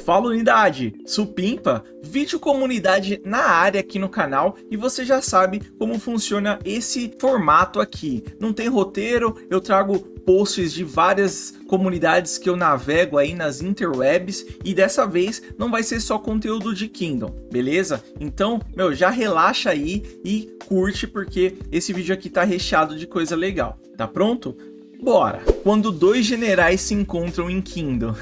Fala unidade, supimpa, vídeo comunidade na área aqui no canal e você já sabe como funciona esse formato aqui. Não tem roteiro, eu trago posts de várias comunidades que eu navego aí nas interwebs e dessa vez não vai ser só conteúdo de Kingdom, beleza? Então, já relaxa aí e curte porque esse vídeo aqui tá recheado de coisa legal. Tá pronto? Bora! Quando dois generais se encontram em Kingdom...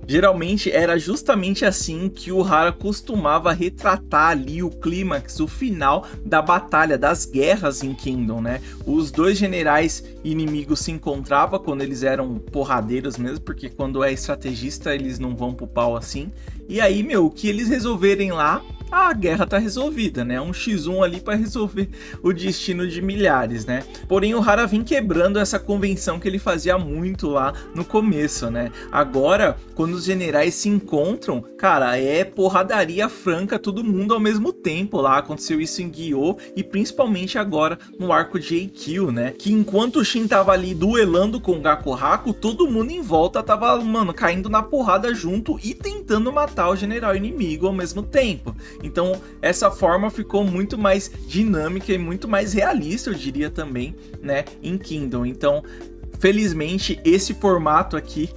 Geralmente era justamente assim que o Hara costumava retratar ali o clímax, o final da batalha, das guerras em Kingdom, né? Os dois generais inimigos se encontravam quando eles eram porradeiros mesmo, porque quando é estrategista eles não vão pro pau assim. E aí, o que eles resolverem lá, a guerra tá resolvida, né? Um x1 ali para resolver o destino de milhares, né? Porém, o Hara vem quebrando essa convenção que ele fazia muito lá no começo, né? Agora, quando os generais se encontram, cara, é porradaria franca, todo mundo ao mesmo tempo lá. Aconteceu isso em Gyou e principalmente agora no arco de Eikyo, né? Que enquanto o Shin tava ali duelando com o Gakuhaku, todo mundo em volta tava, caindo na porrada junto e tentando matar o general inimigo ao mesmo tempo. Então essa forma ficou muito mais dinâmica e muito mais realista, eu diria também, né, em Kingdom. Então felizmente esse formato aqui,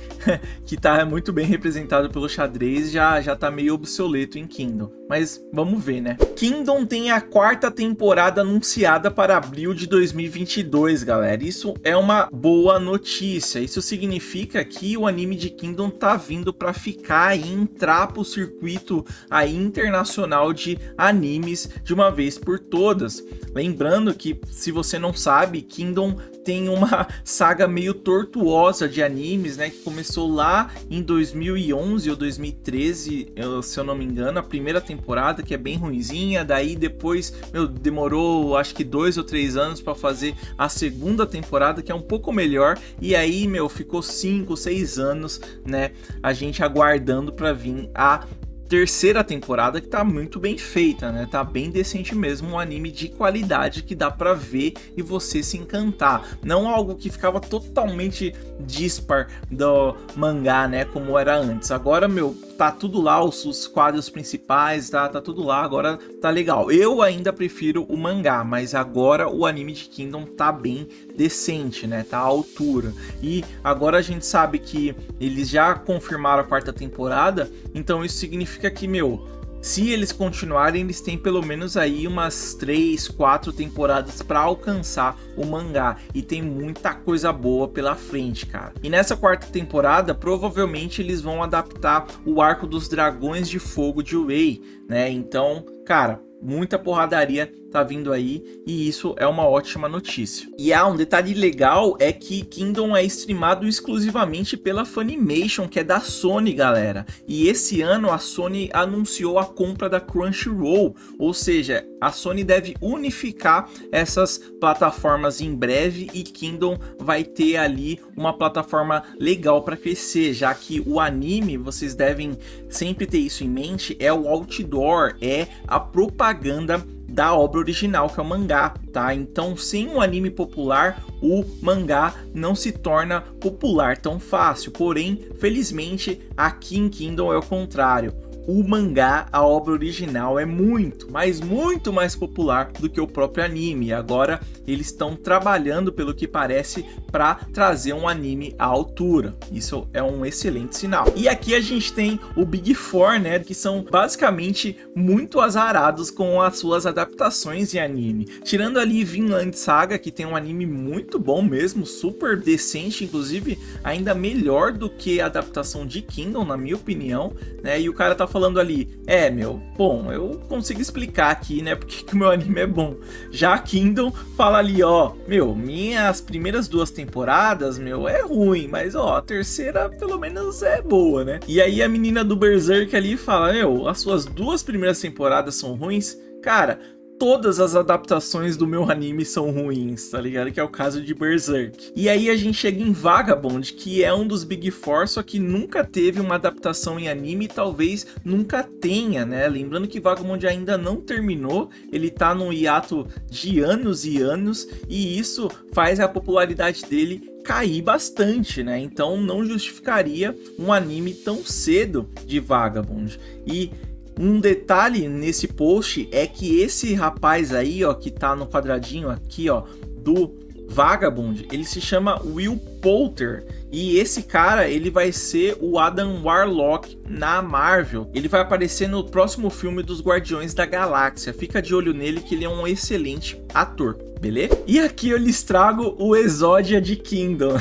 que tá muito bem representado pelo xadrez, já tá meio obsoleto em Kingdom. Mas vamos ver, né? Kingdom tem a quarta temporada anunciada para abril de 2022, galera. Isso é uma boa notícia. Isso significa que o anime de Kingdom tá vindo para ficar e entrar pro circuito aí internacional de animes de uma vez por todas. Lembrando que, se você não sabe, Kingdom tem uma saga meio tortuosa de animes, né, que começou lá em 2011 ou 2013, se eu não me engano, a primeira temporada, que é bem ruinzinha. Daí depois, demorou acho que 2 ou 3 anos para fazer a segunda temporada, que é um pouco melhor, e aí, ficou 5, 6 anos, né, a gente aguardando para vir a terceira temporada, que tá muito bem feita, né? Tá bem decente mesmo, um anime de qualidade que dá pra ver e você se encantar. Não algo que ficava totalmente dispar do mangá, né? Como era antes. Agora, tá tudo lá, os quadros principais, tá tudo lá, agora tá legal. Eu ainda prefiro o mangá, mas agora o anime de Kingdom tá bem decente, né? Tá à altura. E agora a gente sabe que eles já confirmaram a quarta temporada, então isso significa que, se eles continuarem, eles têm pelo menos aí umas 3, 4 temporadas para alcançar o mangá. E tem muita coisa boa pela frente, cara. E nessa quarta temporada, provavelmente eles vão adaptar o arco dos dragões de fogo de Wei, né? Então, cara, muita porradaria tá vindo aí e isso é uma ótima notícia. E um detalhe legal é que Kingdom é streamado exclusivamente pela Funimation, que é da Sony, galera. E esse ano a Sony anunciou a compra da Crunchyroll, ou seja, a Sony deve unificar essas plataformas em breve e Kingdom vai ter ali uma plataforma legal para crescer, já que o anime, vocês devem sempre ter isso em mente, é o outdoor, é a propaganda da obra original, que é o mangá, tá? Então, sem um anime popular, o mangá não se torna popular tão fácil. Porém, felizmente, aqui em Kingdom é o contrário. O mangá, a obra original, é muito, mas muito mais popular do que o próprio anime. E agora eles estão trabalhando, pelo que parece, para trazer um anime à altura. Isso é um excelente sinal. E aqui a gente tem o Big Four, né, que são basicamente muito azarados com as suas adaptações de anime. Tirando ali Vinland Saga, que tem um anime muito bom mesmo, super decente, inclusive ainda melhor do que a adaptação de Kingdom, na minha opinião, né? E o cara tá falando ali, bom, eu consigo explicar aqui, né, porque que o meu anime é bom. Já Kingdom fala ali, minhas primeiras 2 temporadas, é ruim, mas a terceira pelo menos é boa, né? E aí a menina do Berserk ali fala, as suas 2 primeiras temporadas são ruins. Cara, todas as adaptações do meu anime são ruins, tá ligado? Que é o caso de Berserk. E aí a gente chega em Vagabond, que é um dos Big Four, só que nunca teve uma adaptação em anime e talvez nunca tenha, né? Lembrando que Vagabond ainda não terminou, ele tá num hiato de anos e anos, e isso faz a popularidade dele cair bastante, né? Então não justificaria um anime tão cedo de Vagabond. E um detalhe nesse post é que esse rapaz aí, ó, que tá no quadradinho aqui, ó, do Vagabond, ele se chama Will Poulter, e esse cara, ele vai ser o Adam Warlock na Marvel. Ele vai aparecer no próximo filme dos Guardiões da Galáxia. Fica de olho nele que ele é um excelente ator, beleza? E aqui eu lhes trago o Exodia de Kingdom.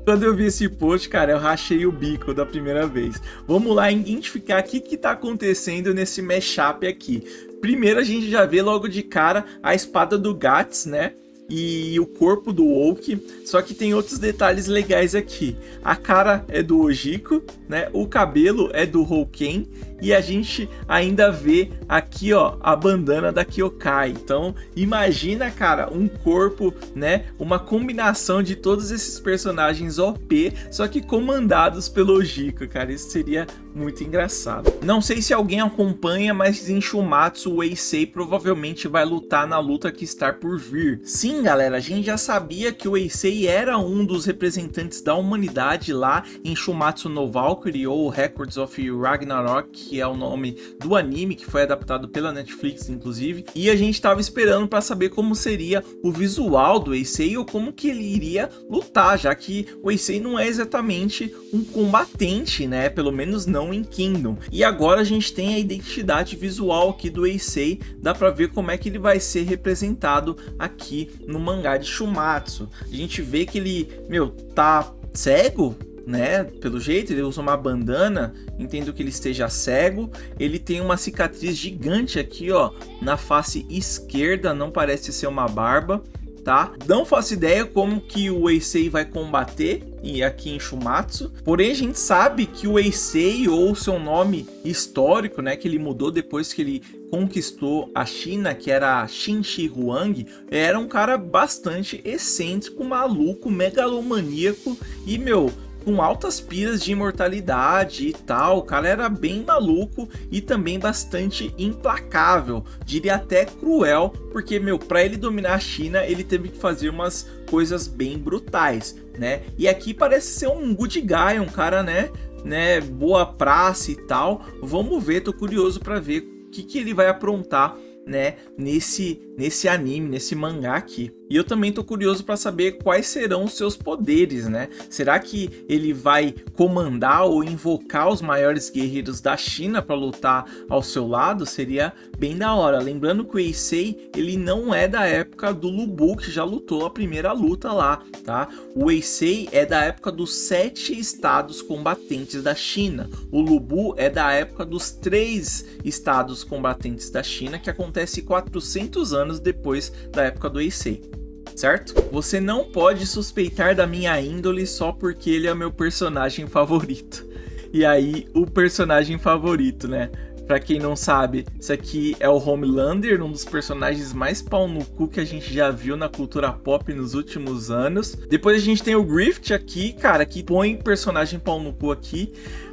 Quando eu vi esse post, cara, eu rachei o bico da primeira vez. Vamos lá identificar o que tá acontecendo nesse mashup aqui. Primeiro a gente já vê logo de cara a espada do Guts, né? E o corpo do Oki, só que tem outros detalhes legais aqui. A cara é do Ojiko, né? O cabelo é do Houken, e a gente ainda vê aqui, ó, a bandana da Kyokai. Então, imagina, cara, um corpo, né? Uma combinação de todos esses personagens OP, só que comandados pelo Ojiko, cara. Isso seria muito engraçado. Não sei se alguém acompanha, mas em Shumatsu o Eisei provavelmente vai lutar na luta que está por vir. Sim, galera, a gente já sabia que o Eisei era um dos representantes da humanidade lá em Shumatsu no Valkyrie, ou Records of Ragnarok, que é o nome do anime, que foi adaptado pela Netflix, inclusive. E a gente estava esperando para saber como seria o visual do Eisei, ou como que ele iria lutar, já que o Eisei não é exatamente um combatente, né? Pelo menos não em Kingdom. E agora a gente tem a identidade visual aqui do Eisei, dá para ver como é que ele vai ser representado aqui no mangá de Shumatsu. A gente vê que ele, meu, tá cego, né? Pelo jeito, ele usa uma bandana, entendo que ele esteja cego. Ele tem uma cicatriz gigante aqui, ó, na face esquerda, não parece ser uma barba, tá? Não faço ideia como que o Eisei vai combater e aqui em Shumatsu, porém a gente sabe que o Eisei, ou seu nome histórico, né, que ele mudou depois que ele conquistou a China, que era Qin Shi Huang, era um cara bastante excêntrico, maluco, megalomaníaco e, meu, com altas piras de imortalidade e tal. O cara era bem maluco e também bastante implacável, diria até cruel, porque, meu, para ele dominar a China, ele teve que fazer umas coisas bem brutais, né? E aqui parece ser um good guy, um cara, né, boa praça e tal. Vamos ver, tô curioso para ver o que ele vai aprontar, né, nesse anime, nesse mangá aqui. E eu também tô curioso para saber quais serão os seus poderes, né? Será que ele vai comandar ou invocar os maiores guerreiros da China para lutar ao seu lado? Seria bem da hora. Lembrando que o Eisei, ele não é da época do Lu Bu, que já lutou a primeira luta lá, tá? O Eisei é da época dos 7 estados combatentes da China. O Lu Bu é da época dos 3 estados combatentes da China, que acontece 400 anos depois da época do Eisei. Certo? Você não pode suspeitar da minha índole só porque ele é o meu personagem favorito. E aí, o personagem favorito, né? Pra quem não sabe, isso aqui é o Homelander, um dos personagens mais pau no cu que a gente já viu na cultura pop nos últimos anos. Depois a gente tem o Griffith aqui, cara, que põe personagem pau no cu aqui.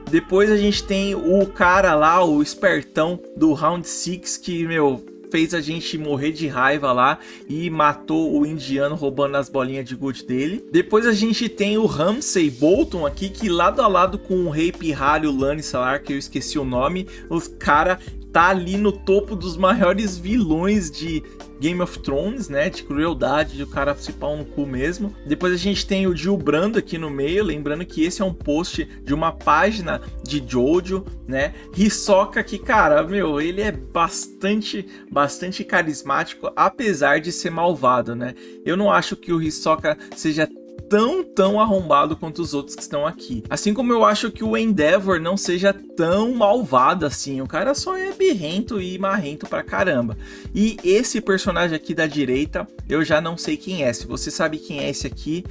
Depois a gente tem o cara lá, o espertão do Round 6, que, meu, fez a gente morrer de raiva lá e matou o indiano roubando as bolinhas de gude dele. Depois a gente tem o Ramsay Bolton aqui, que lado a lado com o Rei Pirralho e o Lannister, que eu esqueci o nome, os cara tá ali no topo dos maiores vilões de Game of Thrones, né, de crueldade, de o cara se pau no cu mesmo. Depois a gente tem o Gil Brando aqui no meio, lembrando que esse é um post de uma página de Jojo, né. Hisoka, que, cara, meu, ele é bastante carismático, apesar de ser malvado, né. Eu não acho que o Hisoka seja tão arrombado quanto os outros que estão aqui. Assim como eu acho que o Endeavor não seja tão malvado assim. O cara só é birrento e marrento pra caramba. E esse personagem aqui da direita, eu já não sei quem é. Se você sabe quem é esse aqui,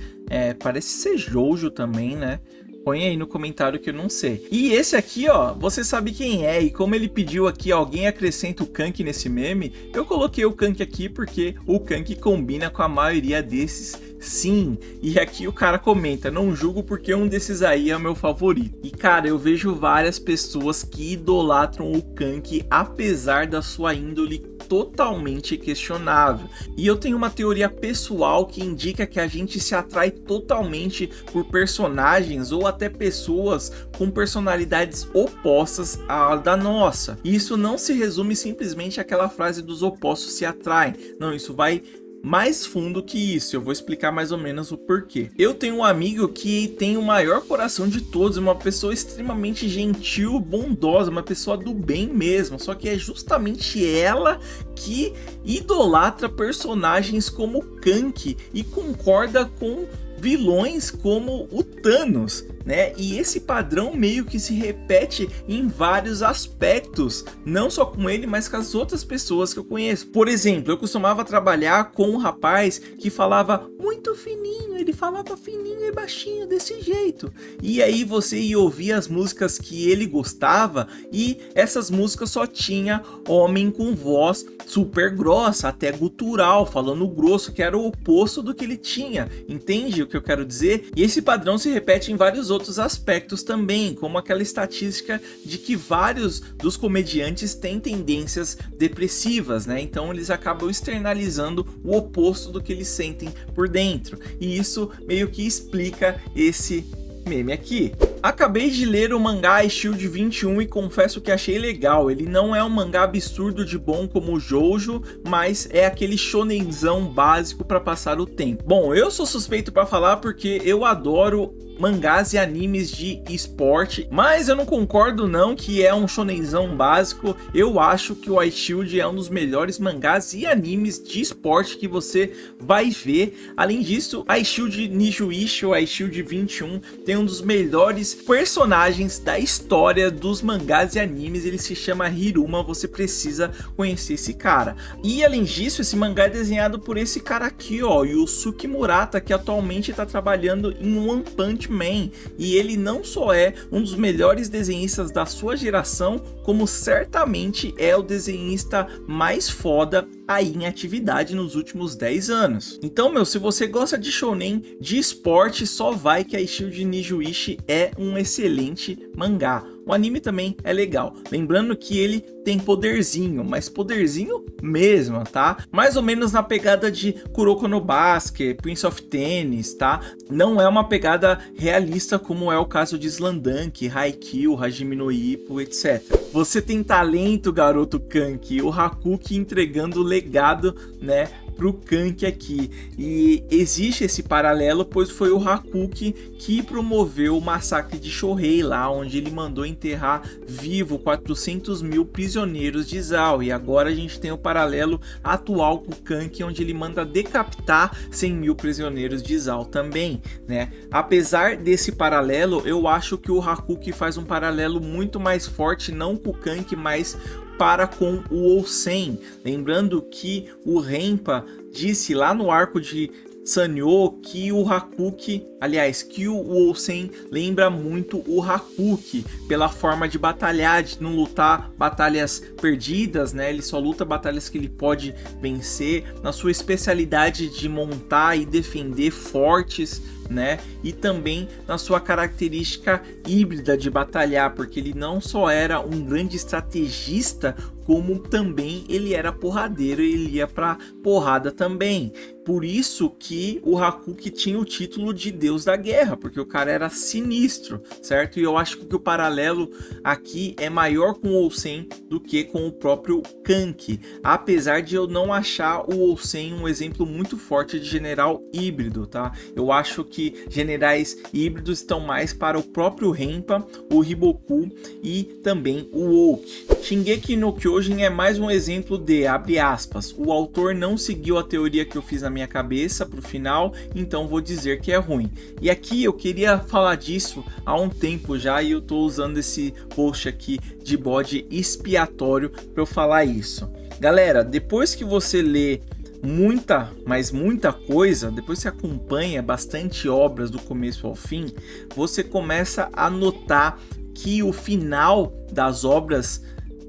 parece ser Jojo também, né? Põe aí no comentário que eu não sei. E esse aqui, ó, você sabe quem é. E como ele pediu aqui, alguém acrescenta o Kank nesse meme, eu coloquei o Kank aqui porque o Kank combina com a maioria desses, sim. E aqui o cara comenta, não julgo porque um desses aí é o meu favorito. E cara, eu vejo várias pessoas que idolatram o Kank, apesar da sua índole totalmente questionável. E eu tenho uma teoria pessoal que indica que a gente se atrai totalmente por personagens ou até pessoas com personalidades opostas à da nossa. E isso não se resume simplesmente àquela frase dos opostos se atraem. Não, isso vai mais fundo que isso, eu vou explicar mais ou menos o porquê. Eu tenho um amigo que tem o maior coração de todos, uma pessoa extremamente gentil, bondosa, uma pessoa do bem mesmo, só que é justamente ela que idolatra personagens como Kank e concorda com vilões como o Thanos, né? E esse padrão meio que se repete em vários aspectos, não só com ele, mas com as outras pessoas que eu conheço. Por exemplo, eu costumava trabalhar com um rapaz que falava muito fininho, ele falava fininho e baixinho desse jeito. E aí você ia ouvir as músicas que ele gostava e essas músicas só tinha homem com voz super grossa, até gutural, falando grosso, que era o oposto do que ele tinha. Entende o que eu quero dizer? E esse padrão se repete em vários outros aspectos também, como aquela estatística de que vários dos comediantes têm tendências depressivas, né? Então eles acabam externalizando o oposto do que eles sentem por dentro. E isso meio que explica esse meme aqui. Acabei de ler o mangá iShield 21 e confesso que achei legal. Ele não é um mangá absurdo de bom como o Jojo, mas é aquele shonenzão básico para passar o tempo. Bom, eu sou suspeito para falar porque eu adoro mangás e animes de esporte, mas eu não concordo não que é um shonenzão básico. Eu acho que o iShield é um dos melhores mangás e animes de esporte que você vai ver. Além disso, iShield Nijuishi, o iShield 21, tem um dos melhores personagens da história dos mangás e animes. Ele se chama Hiruma, você precisa conhecer esse cara. E além disso, esse mangá é desenhado por esse cara aqui, ó, Yusuke Murata, que atualmente está trabalhando em One Punch Man, e ele não só é um dos melhores desenhistas da sua geração, como certamente é o desenhista mais foda aí em atividade nos últimos 10 anos. Então, meu, se você gosta de shonen, de esporte, só vai que a iShield Nijuishi é um excelente mangá. O anime também é legal, lembrando que ele tem poderzinho, mas poderzinho mesmo, tá? Mais ou menos na pegada de Kuroko no Basket, Prince of Tennis, tá? Não é uma pegada realista como é o caso de Slandunk, Haikyuu, Hajime no Ippo, etc. Você tem talento, garoto Kank, o Hakuki entregando legado, né, pro Kank aqui. E existe esse paralelo, pois foi o Hakuki que promoveu o massacre de Shohei lá, onde ele mandou enterrar vivo 400 mil prisioneiros de Zal. E agora a gente tem o paralelo atual com o Kank, onde ele manda decapitar 100 mil prisioneiros de Zal também, né? Apesar desse paralelo, eu acho que o Hakuki faz um paralelo muito mais forte, não com o Kank, mas para com o Ousen. Lembrando que o Renpa disse lá no arco de Sanyo que o Hakuki, aliás, que o Ousen lembra muito o Hakuki pela forma de batalhar, de não lutar batalhas perdidas, né? Ele só luta batalhas que ele pode vencer, na sua especialidade de montar e defender fortes, né? E também na sua característica híbrida de batalhar, porque ele não só era um grande estrategista, como também ele era porradeiro e ele ia pra porrada também. Por isso que o Hakuki tinha o título de Deus da Guerra, porque o cara era sinistro, certo? E eu acho que o paralelo aqui é maior com o Ousen do que com o próprio Kank, apesar de eu não achar o Ousen um exemplo muito forte de general híbrido, tá? Eu acho que generais híbridos estão mais para o próprio Renpa, o Hiboku e também o Oki. Shingeki no Kyojin é mais um exemplo de, abre aspas, o autor não seguiu a teoria que eu fiz na minha cabeça pro final, então vou dizer que é ruim. E aqui eu queria falar disso há um tempo já, e eu tô usando esse post aqui de bode expiatório para eu falar isso. Galera, depois que você lê muita, mas muita coisa, depois você acompanha bastante obras do começo ao fim, você começa a notar que o final das obras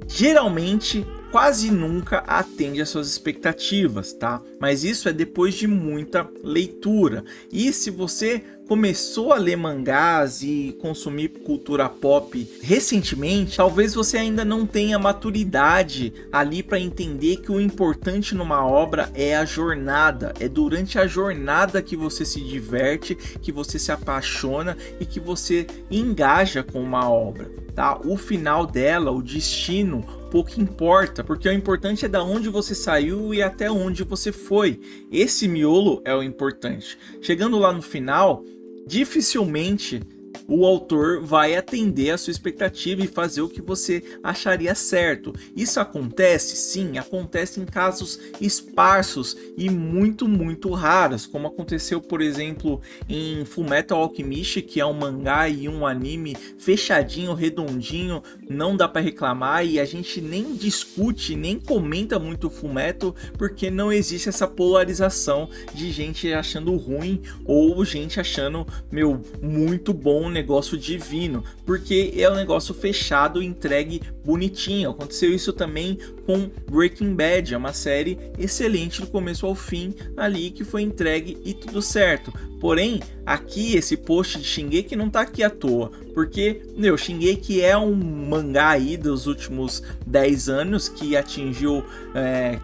geralmente quase nunca atende às suas expectativas, tá? Mas isso é depois de muita leitura. E se você começou a ler mangás e consumir cultura pop recentemente, talvez você ainda não tenha maturidade ali para entender que o importante numa obra é a jornada. É durante a jornada que você se diverte, que você se apaixona e que você engaja com uma obra, tá? O final dela, o destino, pouco importa, porque o importante é da onde você saiu e até onde você foi. Esse miolo é o importante. Chegando lá no final, dificilmente o autor vai atender a sua expectativa e fazer o que você acharia certo. Isso acontece? Sim, acontece em casos esparsos e muito raros, como aconteceu, por exemplo, em Fullmetal Alchemist, que é um mangá e um anime fechadinho, redondinho, não dá para reclamar, e a gente nem discute, nem comenta muito Fullmetal, porque não existe essa polarização de gente achando ruim ou gente achando, muito bom, negócio divino, porque é um negócio fechado, entregue bonitinho. Aconteceu isso também com Breaking Bad, é uma série excelente do começo ao fim ali, que foi entregue e tudo certo. Porém, aqui esse post de Shingeki não tá aqui à toa, porque, Shingeki é um mangá aí dos últimos 10 anos que atingiu,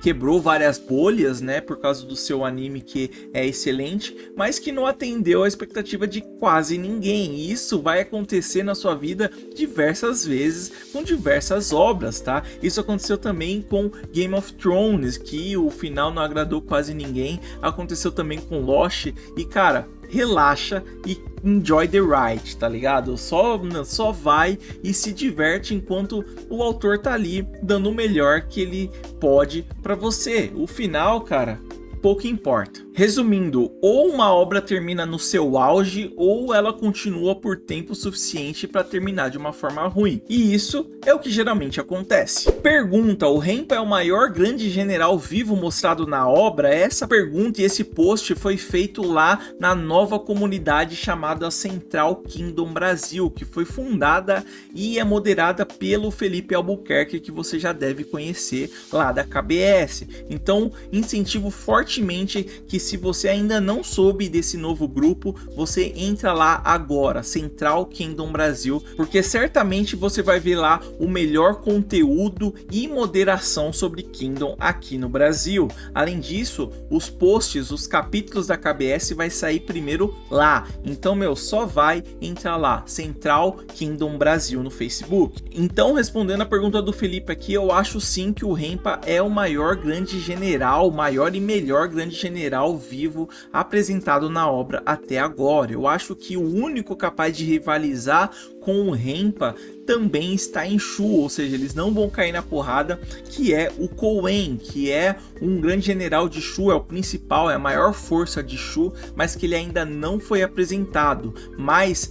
quebrou várias bolhas, né, por causa do seu anime que é excelente, mas que não atendeu a expectativa de quase ninguém. E isso vai acontecer na sua vida diversas vezes com diversas obras, tá? Isso aconteceu também com Game of Thrones, que o final não agradou quase ninguém. Aconteceu também com Lost e, cara, relaxa e enjoy the ride, tá ligado? Só vai e se diverte enquanto o autor tá ali dando o melhor que ele pode pra você. O final, cara, pouco importa. Resumindo, ou uma obra termina no seu auge, ou ela continua por tempo suficiente para terminar de uma forma ruim. E isso é o que geralmente acontece. Pergunta: o Renpa é o maior grande general vivo mostrado na obra? Essa pergunta e esse post foi feito lá na nova comunidade chamada Central Kingdom Brasil, que foi fundada e é moderada pelo Felipe Albuquerque, que você já deve conhecer lá da KBS. Então, incentivo fortemente que, se você ainda não soube desse novo grupo, você entra lá agora, Central Kingdom Brasil, porque certamente você vai ver lá o melhor conteúdo e moderação sobre Kingdom aqui no Brasil. Além disso, os posts, os capítulos da KBS vai sair primeiro lá. Então, só vai entrar lá, Central Kingdom Brasil no Facebook. Então, respondendo a pergunta do Felipe aqui, eu acho sim que o Renpa é o maior grande general, o maior e melhor grande general vivo apresentado na obra até agora. Eu acho que o único capaz de rivalizar com o Renpa também está em Shu, ou seja, eles não vão cair na porrada, que é o Kouen, que é um grande general de Shu, é o principal, é a maior força de Shu, mas que ele ainda não foi apresentado. Mas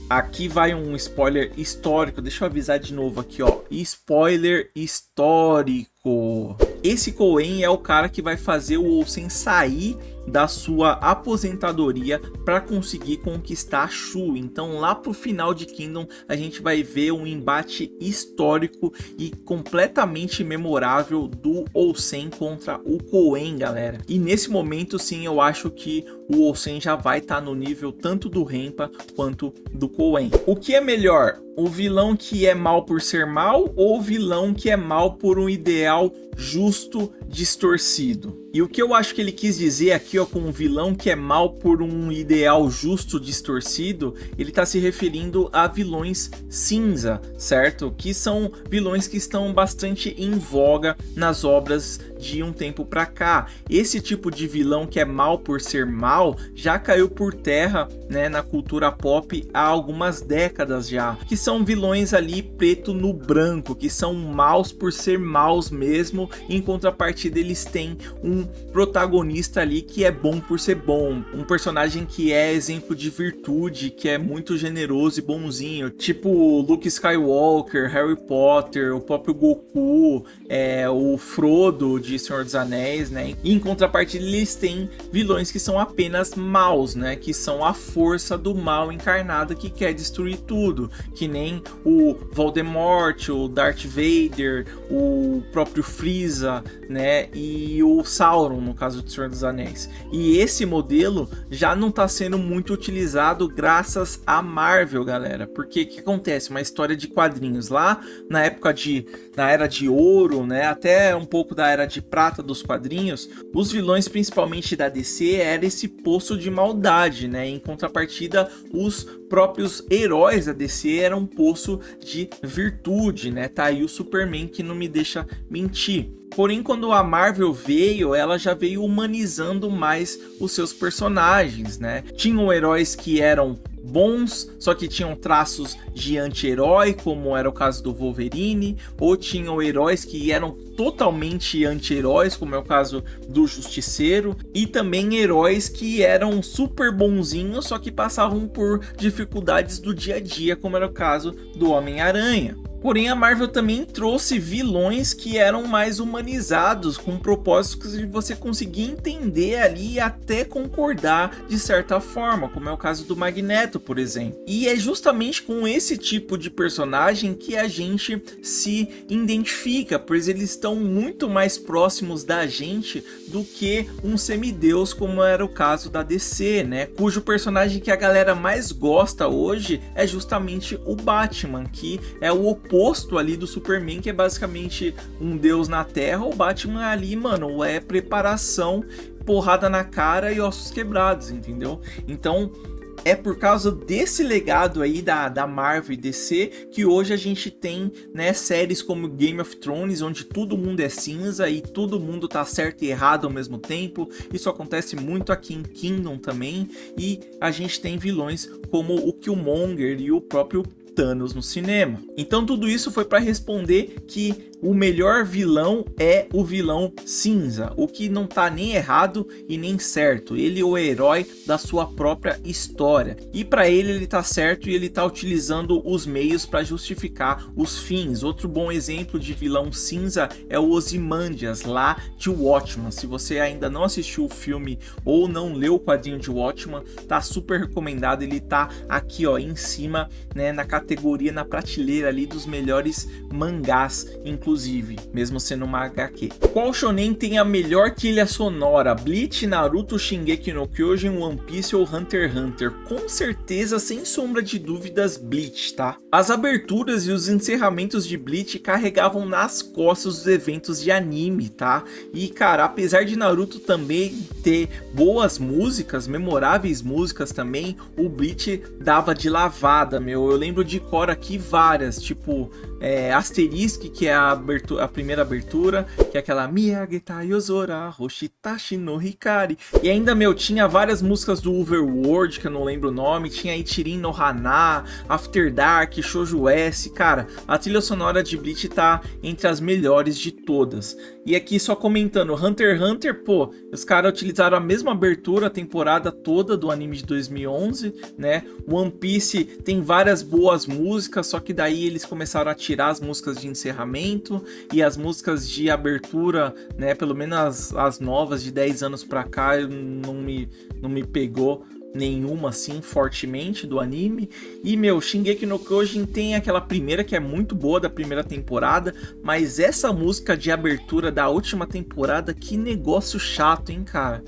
aqui vai um spoiler histórico, deixa eu avisar de novo aqui, ó, spoiler histórico. Esse Kouen é o cara que vai fazer o Olsen sair da sua aposentadoria para conseguir conquistar Shu. Então, lá pro final de Kingdom, a gente vai ver um embate histórico e completamente memorável do Olsen contra o Kouen, galera. E nesse momento, sim, eu acho que o Olsen já vai estar no nível tanto do Renpa quanto do Kouen. O que é melhor? O vilão que é mal por ser mal, ou o vilão que é mal por um ideal justo distorcido? E o que eu acho que ele quis dizer aqui, ó, com um vilão que é mal por um ideal justo distorcido, ele está se referindo a vilões cinza, certo? Que são vilões que estão bastante em voga nas obras de um tempo pra cá. Esse tipo de vilão que é mal por ser mal já caiu por terra, né, na cultura pop há algumas décadas já, que são vilões ali preto no branco, que são maus por ser maus mesmo. Em contrapartida, eles têm um protagonista ali que é bom por ser bom, um personagem que é exemplo de virtude, que é muito generoso e bonzinho, tipo Luke Skywalker, Harry Potter, o próprio Goku, o Frodo de de Senhor dos Anéis, né? E em contrapartida eles têm vilões que são apenas maus, né? Que são a força do mal encarnada que quer destruir tudo, que nem o Voldemort, o Darth Vader, o próprio Freeza, né? E o Sauron, no caso do Senhor dos Anéis. E esse modelo já não está sendo muito utilizado graças a Marvel, galera. Porque o que acontece? Uma história de quadrinhos lá na época na Era de Ouro, né? Até um pouco da Era de Prata dos quadrinhos, os vilões principalmente da DC era esse poço de maldade, né? Em contrapartida, os próprios heróis da DC eram um poço de virtude, né? Tá aí o Superman que não me deixa mentir. Porém, quando a Marvel veio, ela já veio humanizando mais os seus personagens, né? Tinham heróis que eram bons, só que tinham traços de anti-herói, como era o caso do Wolverine, ou tinham heróis que eram totalmente anti-heróis, como é o caso do Justiceiro, e também heróis que eram super bonzinhos, só que passavam por dificuldades do dia a dia, como era o caso do Homem-Aranha. Porém, a Marvel também trouxe vilões que eram mais humanizados, com propósitos de você conseguir entender ali e até concordar de certa forma, como é o caso do Magneto, por exemplo. E é justamente com esse tipo de personagem que a gente se identifica, pois eles estão muito mais próximos da gente do que um semideus, como era o caso da DC, né? Cujo personagem que a galera mais gosta hoje é justamente o Batman, que é o oposto ali do Superman, que é basicamente um deus na Terra. O Batman ali, mano, é preparação, porrada na cara e ossos quebrados, entendeu? Então é por causa desse legado aí da Marvel e DC que hoje a gente tem, né, séries como Game of Thrones, onde todo mundo é cinza e todo mundo tá certo e errado ao mesmo tempo. Isso acontece muito aqui em Kingdom também, e a gente tem vilões como o Killmonger e o próprio Thanos no cinema. Então tudo isso foi para responder que o melhor vilão é o vilão cinza, o que não tá nem errado e nem certo. Ele é o herói da sua própria história, e para ele tá certo, e ele tá utilizando os meios para justificar os fins. Outro bom exemplo de vilão cinza é o Ozymandias lá de Watchmen. Se você ainda não assistiu o filme ou não leu o quadrinho de Watchmen, tá super recomendado. Ele tá aqui, ó, em cima, né, na categoria, na prateleira ali dos melhores mangás, inclusive, mesmo sendo uma HQ. Qual shonen tem a melhor trilha sonora? Bleach, Naruto, Shingeki no Kyojin, One Piece ou Hunter x Hunter? Com certeza, sem sombra de dúvidas, Bleach, tá? As aberturas e os encerramentos de Bleach carregavam nas costas os eventos de anime, tá? E, cara, apesar de Naruto também ter boas músicas, memoráveis músicas também, o Bleach dava de lavada, meu. Eu lembro de cor aqui várias, tipo Asterisk, que é a primeira abertura, que é aquela Miyageta Yozora Hoshitashi no Hikari. E ainda, meu, tinha várias músicas do Overworld, que eu não lembro o nome, tinha Ichirin no Hana, After Dark, Shoujo S. Cara, a trilha sonora de Bleach tá entre as melhores de todas. E aqui só comentando, Hunter x Hunter, pô, os caras utilizaram a mesma abertura a temporada toda do anime de 2011, né? One Piece tem várias boas músicas, só que daí eles começaram a tirar as músicas de encerramento e as músicas de abertura, né? Pelo menos as novas de 10 anos pra cá, não me pegou nenhuma assim fortemente do anime. E, meu, Shingeki no Kyojin tem aquela primeira que é muito boa, da primeira temporada, mas essa música de abertura da última temporada, que negócio chato, hein, cara?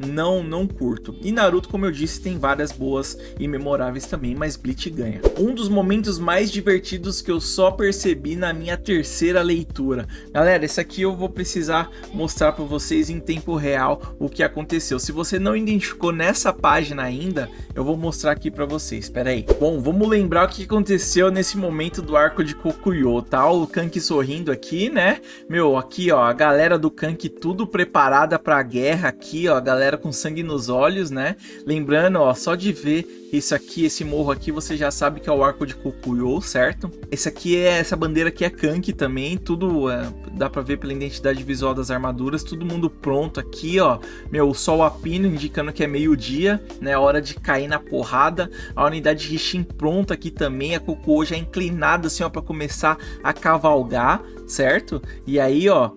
Não curto. E Naruto, como eu disse, tem várias boas e memoráveis também, mas Bleach ganha. Um dos momentos mais divertidos que eu só percebi na minha terceira leitura. Galera, esse aqui eu vou precisar mostrar para vocês em tempo real o que aconteceu. Se você não identificou nessa página ainda, eu vou mostrar aqui para vocês. Espera aí. Bom, vamos lembrar o que aconteceu nesse momento do arco de Kokuyo, tá? O Kanki sorrindo aqui, né? Meu, aqui, ó, a galera do Kanki tudo preparada para a guerra aqui, ó, a galera com sangue nos olhos, né? Lembrando, ó, só de ver isso aqui, esse morro aqui, você já sabe que é o arco de Kokuyo, certo? Essa bandeira aqui é Kanki também, tudo dá pra ver pela identidade visual das armaduras, todo mundo pronto aqui, ó. Meu, o sol a pino, indicando que é meio-dia, né? Hora de cair na porrada. A unidade de Rishin pronta aqui também, a Kokuyo já inclinada assim, ó, pra começar a cavalgar, certo? E aí, ó,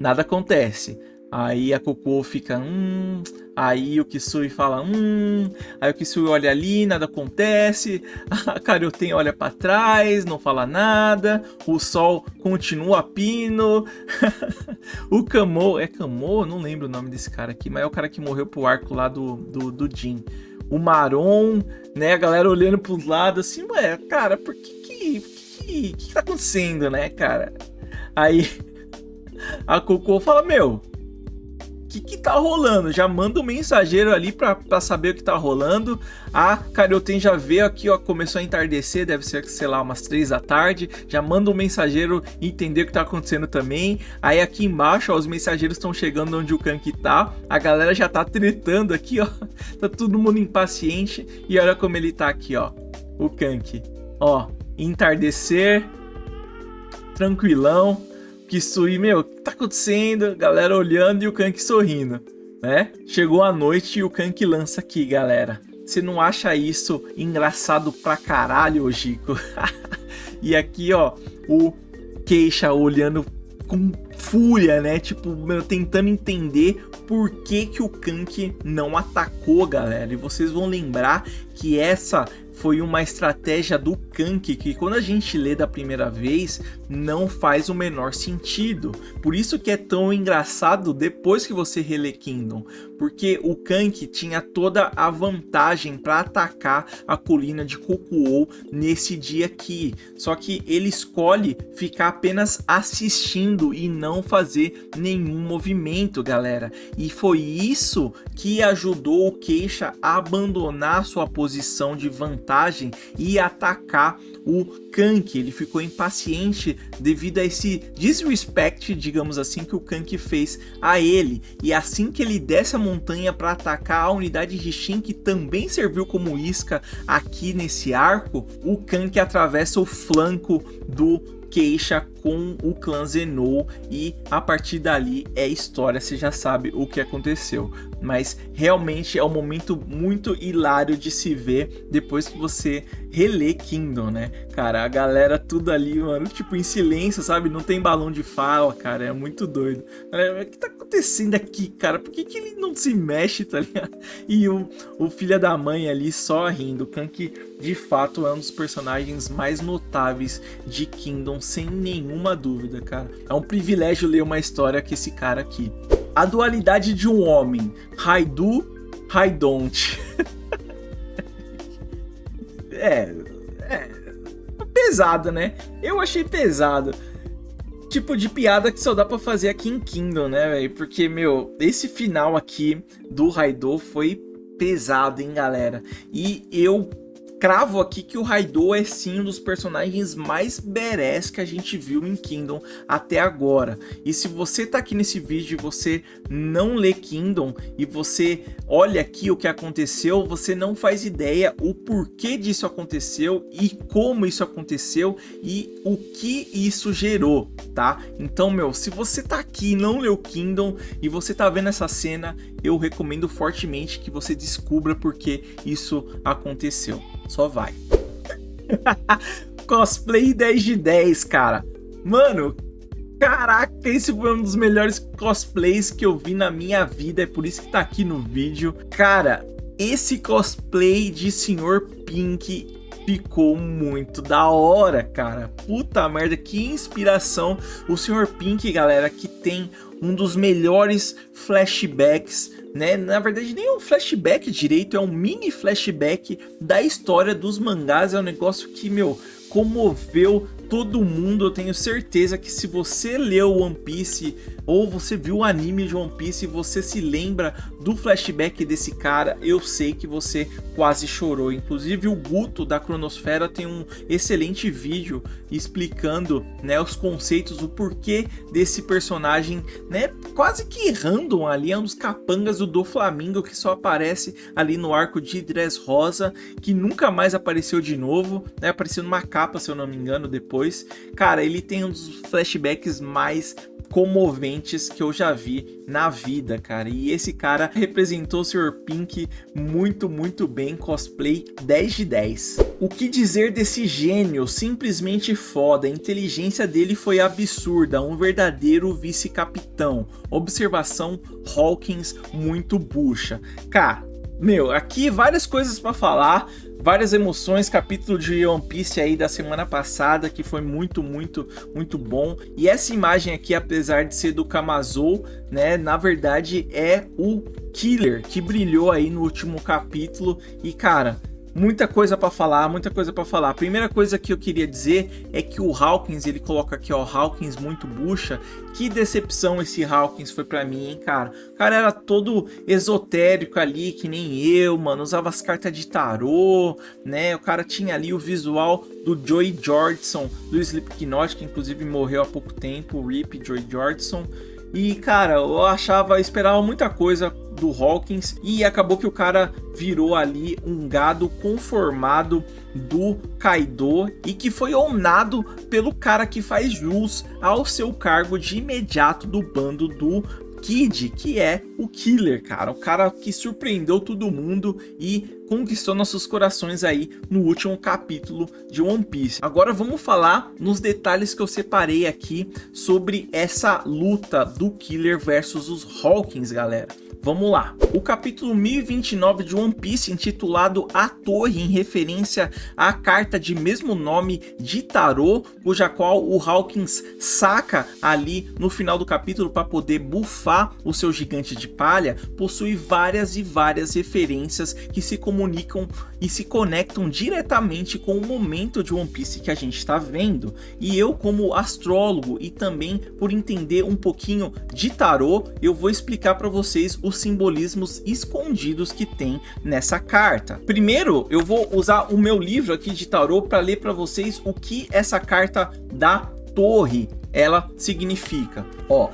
nada acontece. Aí a Coco fica, aí o Kisui fala, aí o Kisui olha ali, nada acontece, a Karyoten olha pra trás, não fala nada, o sol continua pino, o Kamo, é Kamo? Não lembro o nome desse cara aqui, mas é o cara que morreu pro arco lá do Jin. O Maron, né, a galera olhando pros lados assim, ué, cara, por que tá acontecendo, né, cara? Aí a Coco fala, meu, que tá rolando? Já manda um mensageiro ali pra saber o que tá rolando. A Karyoten já veio aqui, ó, começou a entardecer, deve ser, sei lá, umas 3 da tarde. Já manda um mensageiro entender o que tá acontecendo também. Aí aqui embaixo, ó, os mensageiros estão chegando onde o Kanki tá. A galera já tá tretando aqui, ó. Tá todo mundo impaciente. E olha como ele tá aqui, ó. O Kanki, ó, entardecer, tranquilão. Kisui, meu, o que tá acontecendo? Galera olhando e o Kanki sorrindo, né? Chegou a noite e o Kanki lança aqui, galera. Você não acha isso engraçado pra caralho, Ojiko? E aqui, ó, o Keisha olhando com fúria, né? Tipo, meu, tentando entender por que o Kanki não atacou, galera. E vocês vão lembrar que essa foi uma estratégia do Kanki que quando a gente lê da primeira vez não faz o menor sentido. Por isso que é tão engraçado depois que você relê Kingdom, porque o Kanki tinha toda a vantagem para atacar a colina de Kokuou nesse dia aqui. Só que ele escolhe ficar apenas assistindo e não fazer nenhum movimento, galera. E foi isso que ajudou o Keisha a abandonar sua posição de vantagem e atacar o Kanki. Ele ficou impaciente devido a esse disrespect, digamos assim, que o Kanki fez a ele. E assim que ele desce a montanha para atacar a unidade de Shin, que também serviu como isca aqui nesse arco, o Kanki atravessa o flanco do Keisha com o clã Zenou e a partir dali é história, você já sabe o que aconteceu. Mas realmente é um momento muito hilário de se ver depois que você relê Kingdom, né? Cara, a galera tudo ali, mano, tipo em silêncio, sabe? Não tem balão de fala, cara, é muito doido. O que tá acontecendo aqui, cara? Por que ele não se mexe, tá ligado? E o filho da mãe ali só rindo. O Kanki, de fato, é um dos personagens mais notáveis de Kingdom, sem nenhuma dúvida, cara. É um privilégio ler uma história com esse cara aqui. A dualidade de um homem, Haidu, Haidont. é pesado, né? Eu achei pesado. Tipo de piada que só dá pra fazer aqui em Kingdom, né, velho? Porque, meu, esse final aqui do Haido foi pesado, hein, galera? E eu cravo aqui que o Haido é sim um dos personagens mais badass que a gente viu em Kingdom até agora. E se você tá aqui nesse vídeo e você não lê Kingdom e você olha aqui o que aconteceu, você não faz ideia o porquê disso aconteceu e como isso aconteceu e o que isso gerou, tá? Então, meu, se você tá aqui e não leu Kingdom e você tá vendo essa cena, eu recomendo fortemente que você descubra por que isso aconteceu. Só vai. Cosplay 10 de 10, cara. Mano, caraca, esse foi um dos melhores cosplays que eu vi na minha vida. É por isso que tá aqui no vídeo. Cara, esse cosplay de Sr. Pink ficou muito da hora, cara. Puta merda, que inspiração. O Sr. Pink, galera, que tem um dos melhores flashbacks, né? Na verdade, nem é um flashback direito, é um mini flashback da história dos mangás. É um negócio que, meu, comoveu todo mundo. Eu tenho certeza que se você leu One Piece ou você viu o anime de One Piece e você se lembra do flashback desse cara, eu sei que você quase chorou. Inclusive o Guto da Cronosfera tem um excelente vídeo explicando, né, os conceitos, o porquê desse personagem, né, quase que random ali, é um dos capangas do Doflamingo que só aparece ali no arco de Dressrosa, que nunca mais apareceu de novo, né, apareceu numa capa, se eu não me engano, depois. Cara, ele tem um dos flashbacks mais comoventes que eu já vi na vida, cara. E esse cara representou o Sr. Pink muito, muito bem, cosplay 10 de 10. O que dizer desse gênio? Simplesmente foda, a inteligência dele foi absurda, um verdadeiro vice-capitão. Observação Hawkins muito bucha. Cara, meu, aqui várias coisas pra falar, várias emoções, capítulo de One Piece aí da semana passada, que foi muito, muito, muito bom. E essa imagem aqui, apesar de ser do Kamazou, né, na verdade é o Killer, que brilhou aí no último capítulo. E cara, muita coisa pra falar, muita coisa pra falar. A primeira coisa que eu queria dizer é que o Hawkins, ele coloca aqui, ó, Hawkins muito bucha. Que decepção esse Hawkins foi pra mim, hein, cara. O cara era todo esotérico ali, que nem eu, mano. Usava as cartas de tarô, né. O cara tinha ali o visual do Joey Jordison, do Slipknot, que inclusive morreu há pouco tempo, o RIP Joey Jordison. E cara, eu esperava muita coisa do Hawkins e acabou que o cara virou ali um gado conformado do Kaido e que foi honrado pelo cara que faz jus ao seu cargo de imediato do bando do Kid, que é o Killer, cara. O cara que surpreendeu todo mundo e conquistou nossos corações aí no último capítulo de One Piece. Agora vamos falar nos detalhes que eu separei aqui sobre essa luta do Killer versus os Hawkins, galera. Vamos lá. O capítulo 1029 de One Piece, intitulado A Torre, em referência à carta de mesmo nome de tarô, cuja qual o Hawkins saca ali no final do capítulo para poder bufar o seu gigante de palha, possui várias e várias referências que se comunicam e se conectam diretamente com o momento de One Piece que a gente está vendo. E eu, como astrólogo e também por entender um pouquinho de tarô, eu vou explicar para vocês os simbolismos escondidos que tem nessa carta. Primeiro, eu vou usar o meu livro aqui de tarô para ler para vocês o que essa carta da torre ela significa. Ó,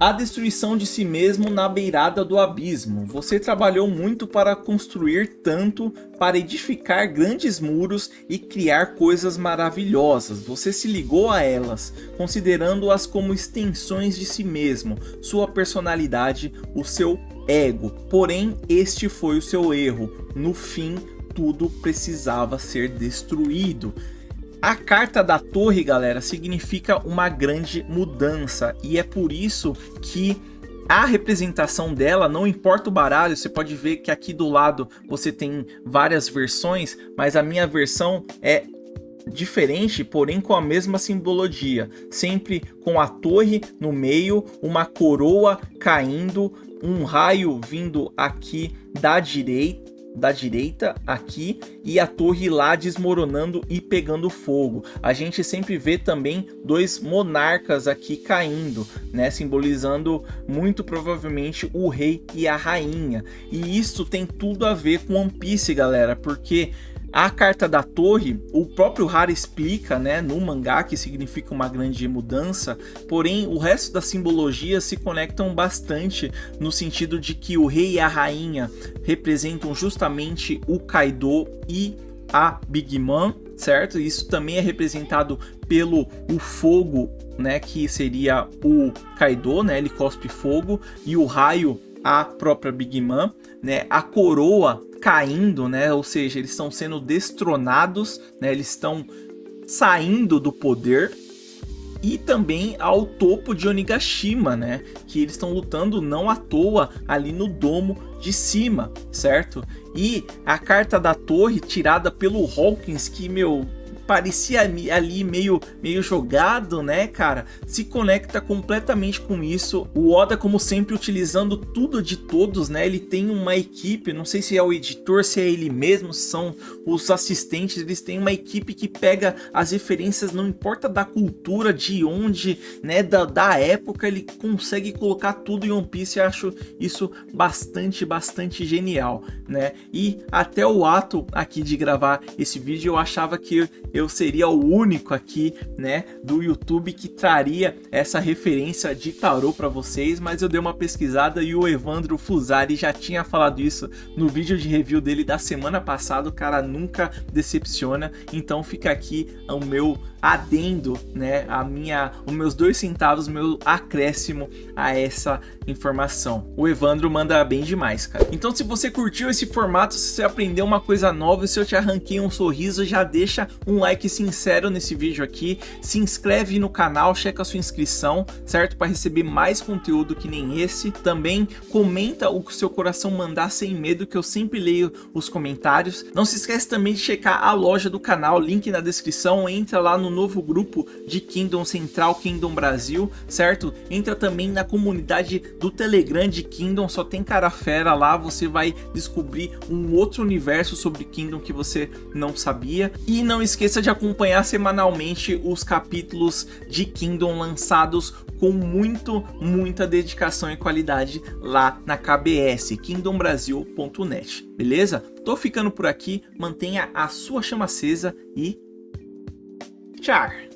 a destruição de si mesmo na beirada do abismo. Você trabalhou muito para construir tanto, para edificar grandes muros e criar coisas maravilhosas. Você se ligou a elas, considerando-as como extensões de si mesmo, sua personalidade, o seu ego. Porém, este foi o seu erro. No fim, tudo precisava ser destruído. A carta da torre, galera, significa uma grande mudança e é por isso que a representação dela, não importa o baralho, você pode ver que aqui do lado você tem várias versões, mas a minha versão é diferente, porém com a mesma simbologia, sempre com a torre no meio, uma coroa caindo, um raio vindo aqui da direita aqui e a torre lá desmoronando e pegando fogo. A gente sempre vê também dois monarcas aqui caindo, né, simbolizando muito provavelmente o rei e a rainha. E isso tem tudo a ver com One Piece, galera, porque a carta da torre, o próprio Hara explica, né, no mangá, que significa uma grande mudança, porém o resto das simbologias se conectam bastante no sentido de que o rei e a rainha representam justamente o Kaido e a Big Mom, certo? Isso também é representado pelo o fogo, né, que seria o Kaido, né, ele cospe fogo, e o raio, a própria Big Mom, né, a coroa caindo, né, ou seja, eles estão sendo destronados, né, eles estão saindo do poder, e também ao topo de Onigashima, né, que eles estão lutando não à toa ali no domo de cima, certo? E a carta da torre tirada pelo Hawkins, que, meu, parecia ali meio jogado, né, cara, se conecta completamente com isso. O Oda, como sempre, utilizando tudo de todos, né, ele tem uma equipe, não sei se é o editor, se é ele mesmo, se são os assistentes, eles têm uma equipe que pega as referências, não importa da cultura, de onde, né, da época, ele consegue colocar tudo em One Piece. Eu acho isso bastante genial, né, e até o ato aqui de gravar esse vídeo eu achava que eu seria o único aqui, né, do YouTube que traria essa referência de tarô para vocês, mas eu dei uma pesquisada e o Evandro Fusari já tinha falado isso no vídeo de review dele da semana passada. O cara nunca decepciona, então fica aqui o meu adendo, né, os meus 2 centavos, meu acréscimo a essa informação. O Evandro manda bem demais, cara. Então, se você curtiu esse formato, se você aprendeu uma coisa nova, se eu te arranquei um sorriso, já deixa um like sincero nesse vídeo aqui, se inscreve no canal, checa a sua inscrição, certo? Para receber mais conteúdo que nem esse. Também comenta o que o seu coração mandar sem medo, que eu sempre leio os comentários. Não se esquece também de checar a loja do canal, link na descrição. Entra lá no novo grupo de Kingdom Central, Kingdom Brasil, certo? Entra também na comunidade do Telegram de Kingdom, só tem cara fera lá, você vai descobrir um outro universo sobre Kingdom que você não sabia. E não esqueça de acompanhar semanalmente os capítulos de Kingdom lançados com muita dedicação e qualidade lá na KBS, kingdombrasil.net, beleza? Tô ficando por aqui, mantenha a sua chama acesa e tchau!